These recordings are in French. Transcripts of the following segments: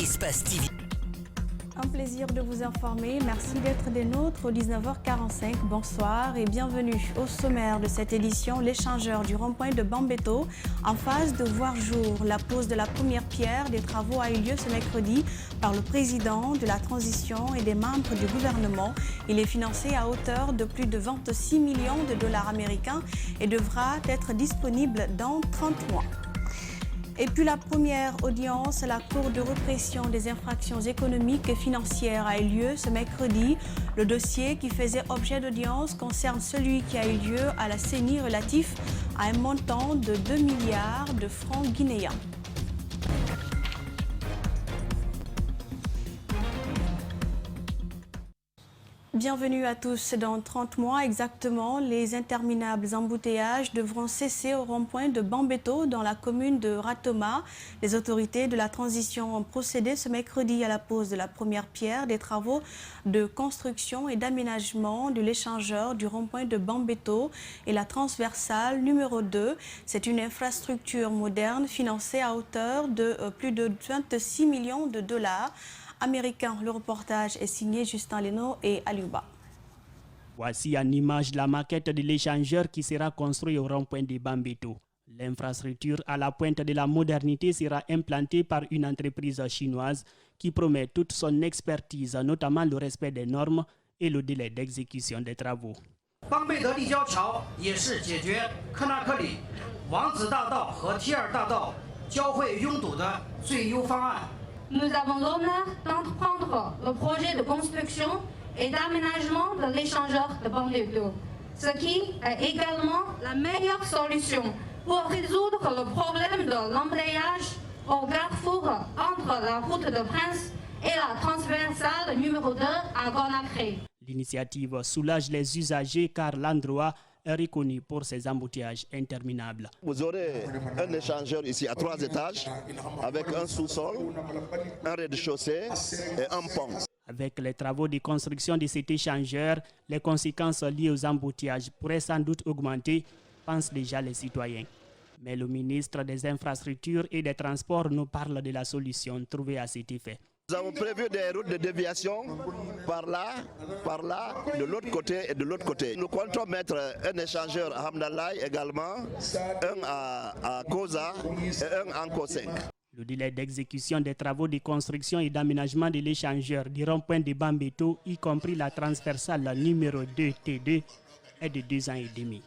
Espace TV. Un plaisir de vous informer. Merci d'être des nôtres au 19h45. Bonsoir et bienvenue au sommaire de cette édition. L'échangeur du rond-point de Bambeto en phase de voir jour. La pose de la première pierre des travaux a eu lieu ce mercredi par le président de la transition et des membres du gouvernement. Il est financé à hauteur de plus de 26 millions de dollars américains et devra être disponible dans 30 mois. Et puis la première audience à la Cour de répression des infractions économiques et financières a eu lieu ce mercredi. Le dossier qui faisait objet d'audience concerne celui qui a eu lieu à la CENI relatif à un montant de 2 milliards de francs guinéens. Bienvenue à tous. Dans 30 mois exactement, les interminables embouteillages devront cesser au rond-point de Bambeto dans la commune de Ratoma. Les autorités de la transition ont procédé ce mercredi à la pose de la première pierre des travaux de construction et d'aménagement de l'échangeur du rond-point de Bambeto et la transversale numéro 2. C'est une infrastructure moderne financée à hauteur de plus de 26 millions de dollars américain. Le reportage est signé Justin Leno et Aliouba. Voici en image la maquette de l'échangeur qui sera construit au rond-point de Bambeto. L'infrastructure à la pointe de la modernité sera implantée par une entreprise chinoise qui promet toute son expertise, notamment le respect des normes et le délai d'exécution des travaux. Nous avons l'honneur d'entreprendre le projet de construction et d'aménagement de l'échangeur de Bambeto, ce qui est également la meilleure solution pour résoudre le problème de l'embrayage au carrefour entre la route de Prince et la transversale numéro 2 à Conakry. L'initiative soulage les usagers car l'endroit est reconnu pour ses embouteillages interminables. Vous aurez un échangeur ici à 3 étages avec un sous-sol, un rez-de-chaussée et un pont. Avec les travaux de construction de cet échangeur, les conséquences liées aux embouteillages pourraient sans doute augmenter, pensent déjà les citoyens. Mais le ministre des Infrastructures et des Transports nous parle de la solution trouvée à cet effet. Nous avons prévu des routes de déviation par là, de l'autre côté et de l'autre côté. Nous comptons mettre un échangeur à Hamdallah également, un à Koza et un en Koseng. Le délai d'exécution des travaux de construction et d'aménagement de l'échangeur du rond-point de Bambeto, y compris la transversale numéro 2 T2, est de 2 ans et demi.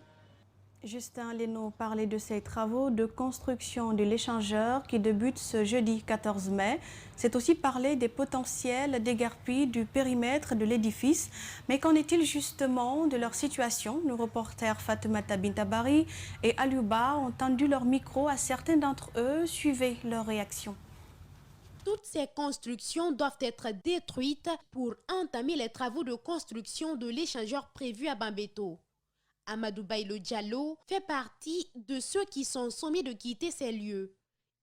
Justin Leno parlait de ces travaux de construction de l'échangeur qui débutent ce jeudi 14 mai. C'est aussi parler des potentiels déguerpis du périmètre de l'édifice. Mais qu'en est-il justement de leur situation? Nos reporters Fatoumata Bintabari et Aliouba ont tendu leur micro à certains d'entre eux. Suivez leur réaction. Toutes ces constructions doivent être détruites pour entamer les travaux de construction de l'échangeur prévu à Bambeto. Amadou Bailo Diallo fait partie de ceux qui sont sommés de quitter ces lieux.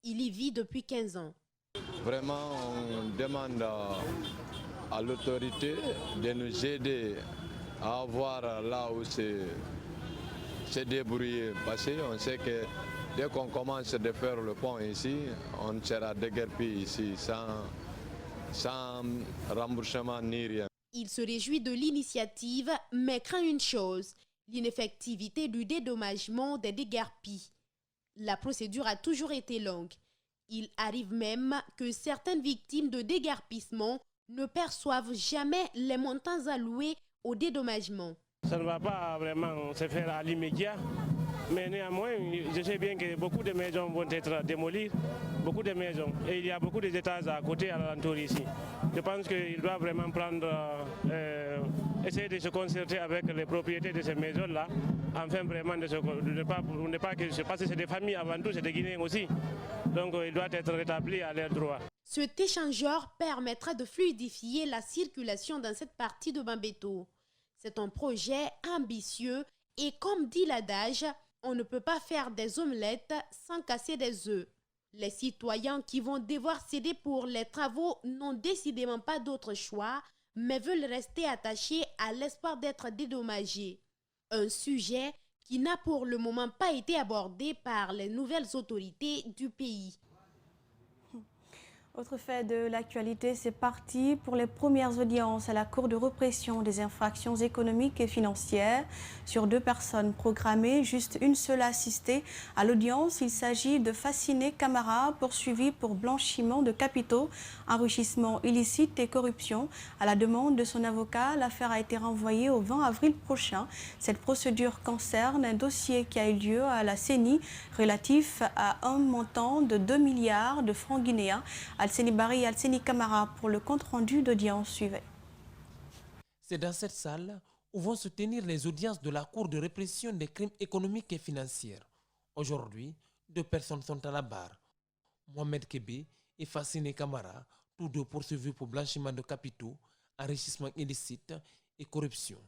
Il y vit depuis 15 ans. Vraiment, on demande à l'autorité de nous aider à avoir là où c'est débrouillé. Parce qu'on sait que dès qu'on commence de faire le pont ici, on sera déguerpi ici sans remboursement ni rien. Il se réjouit de l'initiative, mais craint une chose: l'ineffectivité du dédommagement des déguerpis. La procédure a toujours été longue. Il arrive même que certaines victimes de déguerpissement ne perçoivent jamais les montants alloués au dédommagement. Ça ne va pas vraiment se faire à l'immédiat, mais néanmoins, je sais bien que beaucoup de maisons vont être démolies, beaucoup de maisons, et il y a beaucoup d'étages à côté, à l'entour ici. Je pense qu'il doit vraiment essayer de se concerter avec les propriétaires de ces maisons-là, afin vraiment de ne pas que, parce que c'est des familles avant tout, c'est des Guinéens aussi, donc il doit être rétabli à leurs droits. Cet échangeur permettra de fluidifier la circulation dans cette partie de Bambeto. C'est un projet ambitieux et comme dit l'adage, on ne peut pas faire des omelettes sans casser des œufs. Les citoyens qui vont devoir céder pour les travaux n'ont décidément pas d'autre choix, mais veulent rester attachés à l'espoir d'être dédommagés. Un sujet qui n'a pour le moment pas été abordé par les nouvelles autorités du pays. Autre fait de l'actualité, c'est parti pour les premières audiences à la Cour de répression des infractions économiques et financières. Sur 2 personnes programmées, juste une seule a assisté à l'audience. Il s'agit de Fassiné Camara, poursuivi pour blanchiment de capitaux, enrichissement illicite et corruption. À la demande de son avocat, l'affaire a été renvoyée au 20 avril prochain. Cette procédure concerne un dossier qui a eu lieu à la CENI relatif à un montant de 2 milliards de francs guinéens. Alseni Bari et Alseni Camara pour le compte-rendu d'audience suivait. C'est dans cette salle où vont se tenir les audiences de la Cour de répression des crimes économiques et financiers. Aujourd'hui, 2 personnes sont à la barre. Mohamed Kébé et Fassiné Camara, tous 2 poursuivis pour blanchiment de capitaux, enrichissement illicite et corruption.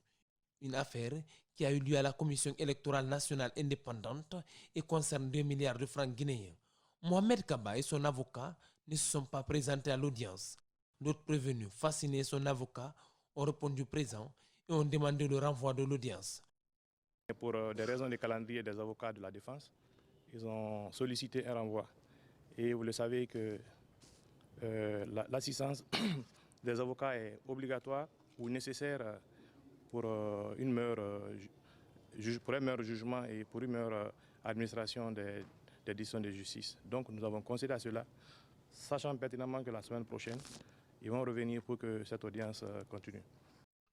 Une affaire qui a eu lieu à la Commission électorale nationale indépendante et concerne 2 milliards de francs guinéens. Mohamed Kaba et son avocat ne se sont pas présentés à l'audience. D'autres prévenus, Fassiné et son avocat, ont répondu présents et ont demandé le renvoi de l'audience. Pour des raisons de calendrier des avocats de la défense, ils ont sollicité un renvoi. Et vous le savez que l'assistance des avocats est obligatoire ou nécessaire pour un meilleur jugement et pour une meilleure administration des décisions de justice. Donc nous avons concédé à cela, sachant pertinemment que la semaine prochaine, ils vont revenir pour que cette audience continue.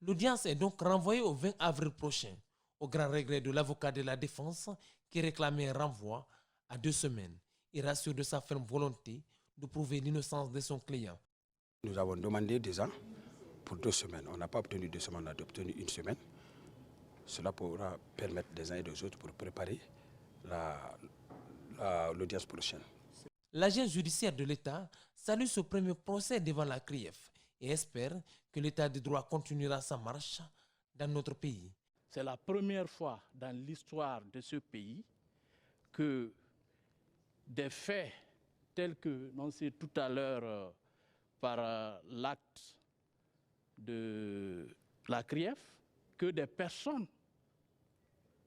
L'audience est donc renvoyée au 20 avril prochain, au grand regret de l'avocat de la défense qui réclamait un renvoi à 2 semaines. Il rassure de sa ferme volonté de prouver l'innocence de son client. Nous avons demandé déjà pour 2 semaines. On n'a pas obtenu 2 semaines, on a obtenu 1 semaine. Cela pourra permettre des uns et des autres pour préparer l'audience prochaine. L'agent judiciaire de l'État salue ce premier procès devant la CRIEF et espère que l'État de droit continuera sa marche dans notre pays. C'est la première fois dans l'histoire de ce pays que des faits tels que annoncés tout à l'heure par l'acte de la CRIEF, que des personnes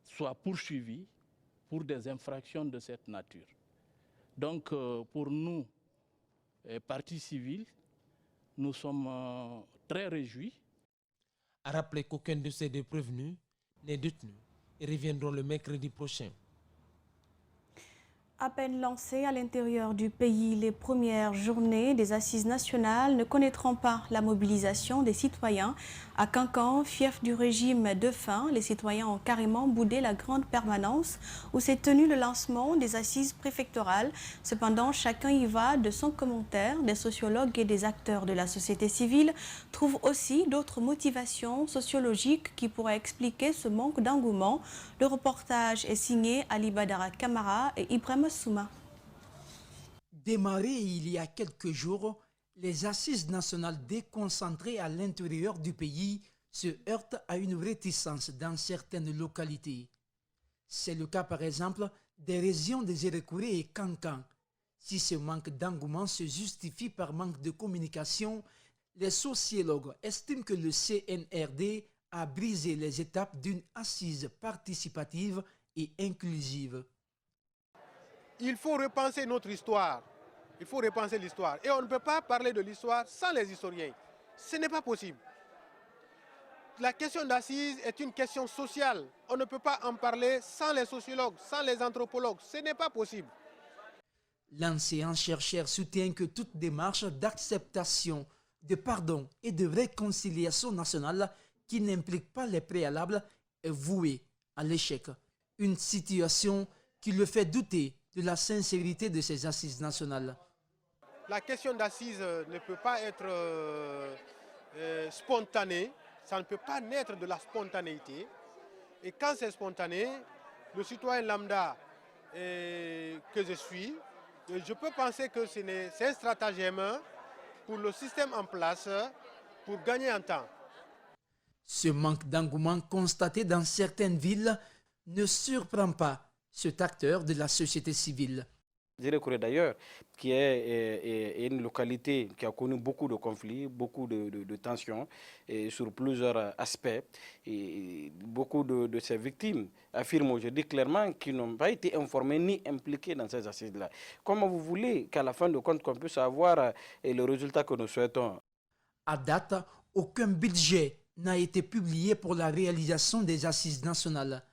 soient poursuivies pour des infractions de cette nature. Donc pour nous, partie civile, nous sommes très réjouis. À rappeler qu'aucun de ces 2 prévenus n'est détenu et reviendront le mercredi prochain. À peine lancées à l'intérieur du pays, les premières journées des assises nationales ne connaîtront pas la mobilisation des citoyens. À Cancan, fief du régime de faim, les citoyens ont carrément boudé la grande permanence où s'est tenu le lancement des assises préfectorales. Cependant, chacun y va de son commentaire. Des sociologues et des acteurs de la société civile trouvent aussi d'autres motivations sociologiques qui pourraient expliquer ce manque d'engouement. Le reportage est signé Ali Badara Camara et Ibrahim Souma. Démarrées il y a quelques jours, les assises nationales déconcentrées à l'intérieur du pays se heurtent à une réticence dans certaines localités. C'est le cas par exemple des régions des Érékouré et Cancan. Si ce manque d'engouement se justifie par manque de communication, les sociologues estiment que le CNRD a brisé les étapes d'une assise participative et inclusive. Il faut repenser notre histoire. Il faut repenser l'histoire. Et on ne peut pas parler de l'histoire sans les historiens. Ce n'est pas possible. La question d'assises est une question sociale. On ne peut pas en parler sans les sociologues, sans les anthropologues. Ce n'est pas possible. L'ancien chercheur soutient que toute démarche d'acceptation, de pardon et de réconciliation nationale qui n'implique pas les préalables est vouée à l'échec. Une situation qui le fait douter de la sincérité de ces assises nationales. La question d'assises ne peut pas être spontanée, ça ne peut pas naître de la spontanéité. Et quand c'est spontané, le citoyen lambda que je suis, je peux penser que c'est un stratagème pour le système en place pour gagner en temps. Ce manque d'engouement constaté dans certaines villes ne surprend pas cet acteur de la société civile. Zérekoré d'ailleurs, qui est une localité qui a connu beaucoup de conflits, beaucoup de tensions et sur plusieurs aspects. Et beaucoup de ces victimes affirment aujourd'hui clairement qu'ils n'ont pas été informés ni impliqués dans ces assises-là. Comment vous voulez qu'à la fin de compte qu'on puisse avoir le résultat que nous souhaitons? À date, aucun budget n'a été publié pour la réalisation des assises nationales.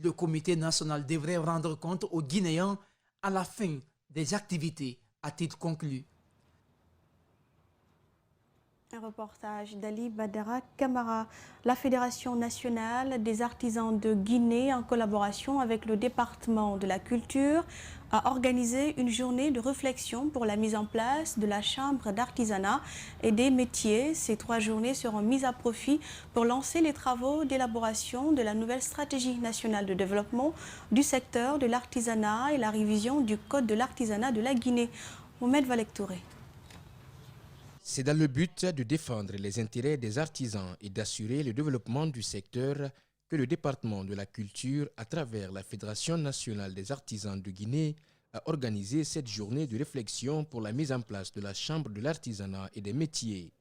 Le comité national devrait rendre compte aux Guinéens à la fin des activités, a-t-il conclu. Un reportage d'Ali Badara Camara. La Fédération nationale des artisans de Guinée, en collaboration avec le département de la culture, a organisé une journée de réflexion pour la mise en place de la Chambre d'artisanat et des métiers. Ces 3 journées seront mises à profit pour lancer les travaux d'élaboration de la nouvelle stratégie nationale de développement du secteur de l'artisanat et la révision du Code de l'artisanat de la Guinée. Mohamed Valek Touré. C'est dans le but de défendre les intérêts des artisans et d'assurer le développement du secteur que le département de la culture, à travers la Fédération nationale des artisans de Guinée, a organisé cette journée de réflexion pour la mise en place de la Chambre de l'artisanat et des métiers.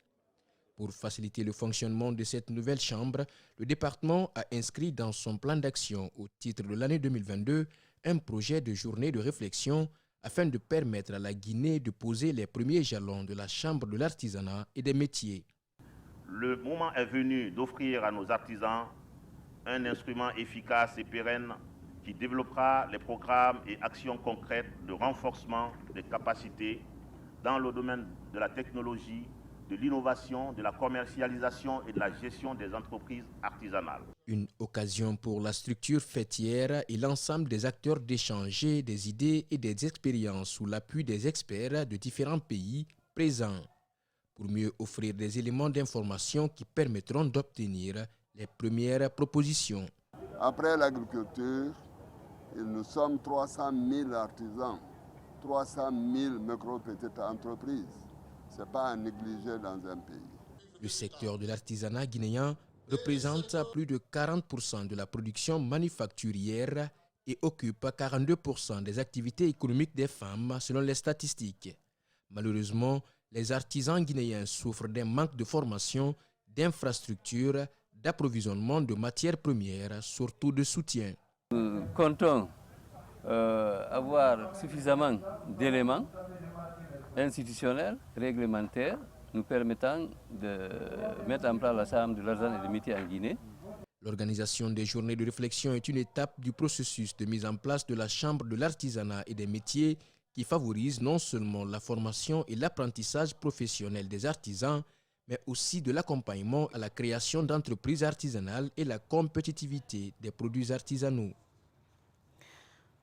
Pour faciliter le fonctionnement de cette nouvelle chambre, le département a inscrit dans son plan d'action au titre de l'année 2022 un projet de journée de réflexion afin de permettre à la Guinée de poser les premiers jalons de la Chambre de l'artisanat et des métiers. Le moment est venu d'offrir à nos artisans un instrument efficace et pérenne qui développera les programmes et actions concrètes de renforcement des capacités dans le domaine de la technologie, de l'innovation, de la commercialisation et de la gestion des entreprises artisanales. Une occasion pour la structure fêtière et l'ensemble des acteurs d'échanger des idées et des expériences sous l'appui des experts de différents pays présents, pour mieux offrir des éléments d'information qui permettront d'obtenir les premières propositions. Après l'agriculture, nous sommes 300 000 artisans, 300 000 micro-petites entreprises. Ce n'est pas à négliger dans un pays. Le secteur de l'artisanat guinéen représente plus de 40% de la production manufacturière et occupe 42% des activités économiques des femmes selon les statistiques. Malheureusement, les artisans guinéens souffrent d'un manque de formation, d'infrastructures, d'approvisionnement de matières premières, surtout de soutien. Nous comptons avoir suffisamment d'éléments institutionnels, réglementaires, nous permettant de mettre en place la Chambre de l'artisanat et des métiers en Guinée. L'organisation des journées de réflexion est une étape du processus de mise en place de la Chambre de l'artisanat et des métiers qui favorise non seulement la formation et l'apprentissage professionnel des artisans, mais aussi de l'accompagnement à la création d'entreprises artisanales et la compétitivité des produits artisanaux.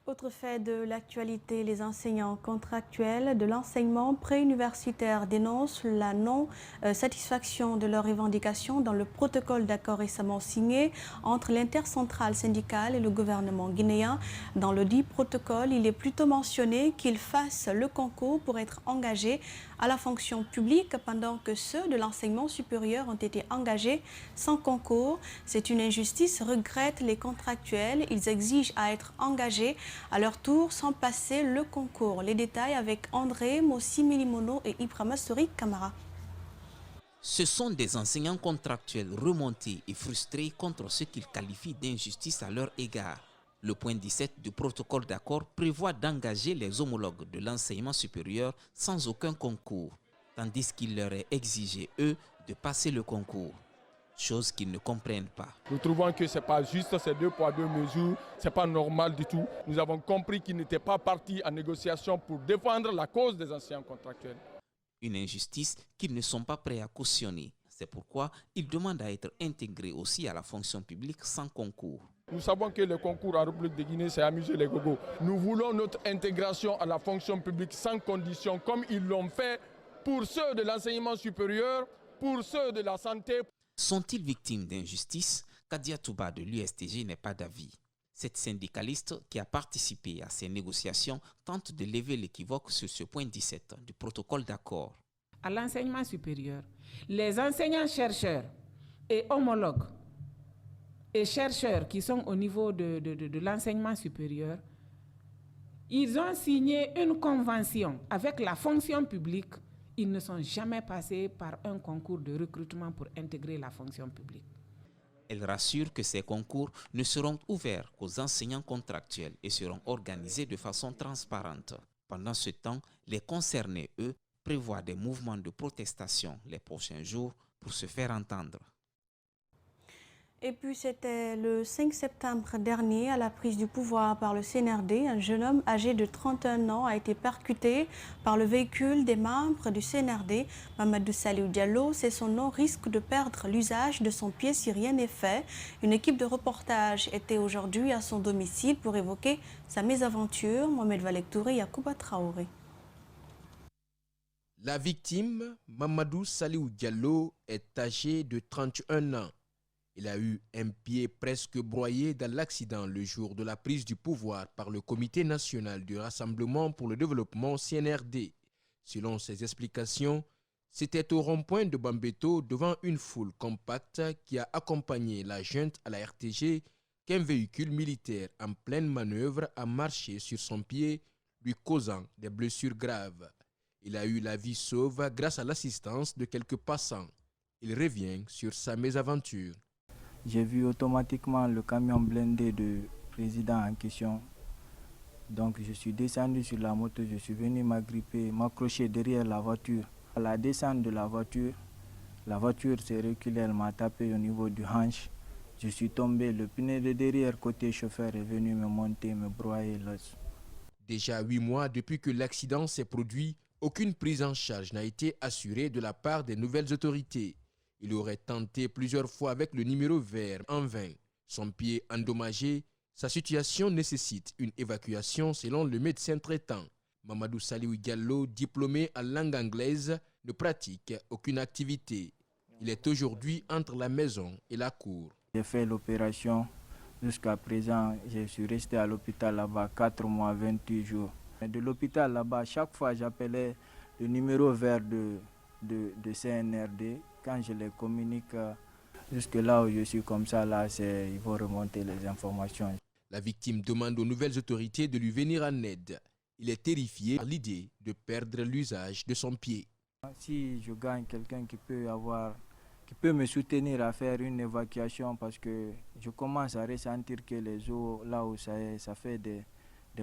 Autre fait de l'actualité, les enseignants contractuels de l'enseignement préuniversitaire dénoncent la non-satisfaction de leurs revendications dans le protocole d'accord récemment signé entre l'intercentrale syndicale et le gouvernement guinéen. Dans le dit protocole, il est plutôt mentionné qu'ils fassent le concours pour être engagés à la fonction publique pendant que ceux de l'enseignement supérieur ont été engagés sans concours. C'est une injustice, regrettent les contractuels. Ils exigent à être engagés à leur tour sans passer le concours. Les détails avec André Mossi Milimono et Ibrahima Sori Kamara. Ce sont des enseignants contractuels remontés et frustrés contre ce qu'ils qualifient d'injustice à leur égard. Le point 17 du protocole d'accord prévoit d'engager les homologues de l'enseignement supérieur sans aucun concours, tandis qu'il leur est exigé, eux, de passer le concours. Chose qu'ils ne comprennent pas. Nous trouvons que ce n'est pas juste ces 2 poids 2 mesures, ce n'est pas normal du tout. Nous avons compris qu'ils n'étaient pas partis en négociation pour défendre la cause des enseignants contractuels. Une injustice qu'ils ne sont pas prêts à cautionner. C'est pourquoi ils demandent à être intégrés aussi à la fonction publique sans concours. Nous savons que le concours en République de Guinée, c'est amuser les gogos. Nous voulons notre intégration à la fonction publique sans condition, comme ils l'ont fait pour ceux de l'enseignement supérieur, pour ceux de la santé. Sont-ils victimes d'injustice? Kadia Touba de l'USTG n'est pas d'avis. Cette syndicaliste qui a participé à ces négociations tente de lever l'équivoque sur ce point 17 du protocole d'accord. À l'enseignement supérieur, les enseignants-chercheurs et homologues et chercheurs qui sont au niveau de l'enseignement supérieur, Ils ont signé une convention avec la fonction publique. Ils ne sont jamais passés par un concours de recrutement pour intégrer la fonction publique. Elle rassure que ces concours ne seront ouverts qu'aux enseignants contractuels et seront organisés de façon transparente. Pendant ce temps, les concernés, eux, prévoient des mouvements de protestation les prochains jours pour se faire entendre. Et puis c'était le 5 septembre dernier, à la prise du pouvoir par le CNRD, un jeune homme âgé de 31 ans a été percuté par le véhicule des membres du CNRD. Mamadou Saliou Diallo, c'est son nom, risque de perdre l'usage de son pied si rien n'est fait. Une équipe de reportage était aujourd'hui à son domicile pour évoquer sa mésaventure. Mohamed Valek Touré, Yacouba Traoré. La victime, Mamadou Saliou Diallo, est âgé de 31 ans. Il a eu un pied presque broyé dans l'accident le jour de la prise du pouvoir par le Comité national du Rassemblement pour le développement CNRD. Selon ses explications, c'était au rond-point de Bambeto devant une foule compacte qui a accompagné la junte à la RTG qu'un véhicule militaire en pleine manœuvre a marché sur son pied, lui causant des blessures graves. Il a eu la vie sauve grâce à l'assistance de quelques passants. Il revient sur sa mésaventure. J'ai vu automatiquement le camion blindé du président en question. Donc je suis descendu sur la moto, je suis venu m'agripper, m'accrocher derrière la voiture. À la descente de la voiture s'est reculée, elle m'a tapé au niveau du hanche. Je suis tombé, le pneu de derrière côté chauffeur est venu me monter, me broyer l'os. Déjà 8 mois depuis que l'accident s'est produit, aucune prise en charge n'a été assurée de la part des nouvelles autorités. Il aurait tenté plusieurs fois avec le numéro vert en vain. Son pied endommagé, sa situation nécessite une évacuation selon le médecin traitant. Mamadou Saliou Diallo, diplômé en langue anglaise, ne pratique aucune activité. Il est aujourd'hui entre la maison et la cour. J'ai fait l'opération. Jusqu'à présent, je suis resté à l'hôpital là-bas 4 mois, 28 jours. De l'hôpital là-bas, chaque fois j'appelais le numéro vert de CNRD. Quand je les communique, jusque là où je suis comme ça, là, ils vont remonter les informations. La victime demande aux nouvelles autorités de lui venir en aide. Il est terrifié par l'idée de perdre l'usage de son pied. Si je gagne quelqu'un qui peut me soutenir à faire une évacuation, parce que je commence à ressentir que les os, là où ça est, ça fait des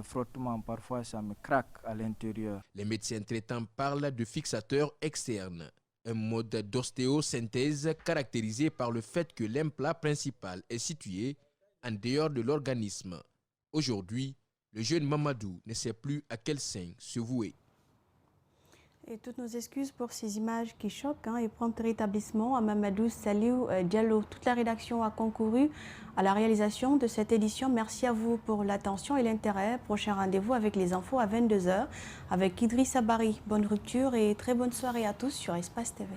frottements, parfois ça me craque à l'intérieur. Les médecins traitants parlent de fixateurs externes. Un mode d'ostéosynthèse caractérisé par le fait que l'implant principal est situé en dehors de l'organisme. Aujourd'hui, le jeune Mamadou ne sait plus à quel sein se vouer. Et toutes nos excuses pour ces images qui choquent et prompt rétablissement à Mamadou Saliou Diallo. Toute la rédaction a concouru à la réalisation de cette édition. Merci à vous pour l'attention et l'intérêt. Prochain rendez-vous avec les infos à 22h avec Idrissa Bari. Bonne rupture et très bonne soirée à tous sur Espace TV.